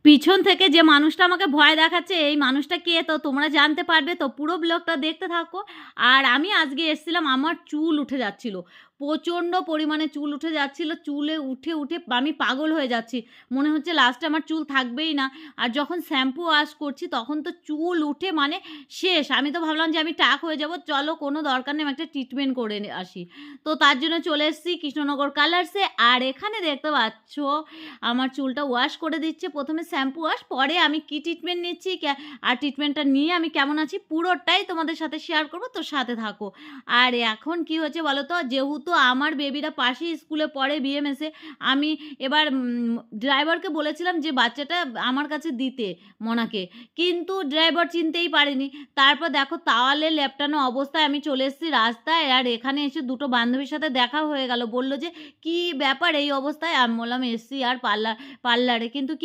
পিছন থেকে যে মানুষটা আমাকে ভয় দেখাচ্ছে এই মানুষটা কে তো তোমরা জানতে পারবে, তো পুরো ব্লগটা দেখতে থাকো। আর আমি আজকে এসেছিলাম, আমার চুল উঠে যাচ্ছিল, প্রচণ্ড পরিমাণে চুল উঠে যাচ্ছিল, চুলে উঠে উঠে আমি পাগল হয়ে যাচ্ছি, মনে হচ্ছে লাস্টে আমার চুল থাকবেই না। আর যখন শ্যাম্পু ওয়াশ করছি তখন তো চুল উঠে মানে শেষ, আমি তো ভাবলাম যে আমি টাক হয়ে যাব, চলো কোনো দরকার নেই, আমি একটা ট্রিটমেন্ট করে আসি। তো তার জন্য চলে এসেছি কৃষ্ণনগর কালার্সে। আর এখানে দেখতে পাচ্ছ আমার চুলটা ওয়াশ করে দিচ্ছে, প্রথমে শ্যাম্পু ওয়াশ, পরে আমি কি ট্রিটমেন্ট নিচ্ছি আর ট্রিটমেন্টটা নিয়ে আমি কেমন আছি পুরোটাই তোমাদের সাথে শেয়ার করবো, তো সাথে থাকো। আর এখন কি হচ্ছে বলো তো, যেহেতু আমার বেবিরা পাশেই স্কুলে পড়ে বিএমএসে, আমি এবার ড্রাইভারকে বলেছিলাম যে বাচ্চাটা আমার কাছে দিতে, মনাকে, কিন্তু ড্রাইভার চিনতেই পারেনি। তারপর দেখো তাওয়ালে লেপটানো অবস্থায় আমি চলে এসেছি রাস্তায়, আর এখানে এসে দুটো বান্ধবীর সাথে দেখা হয়ে গেল, বললো যে কি ব্যাপার এই অবস্থায়, আমি বললাম এসছি আর পার্লারে, কিন্তু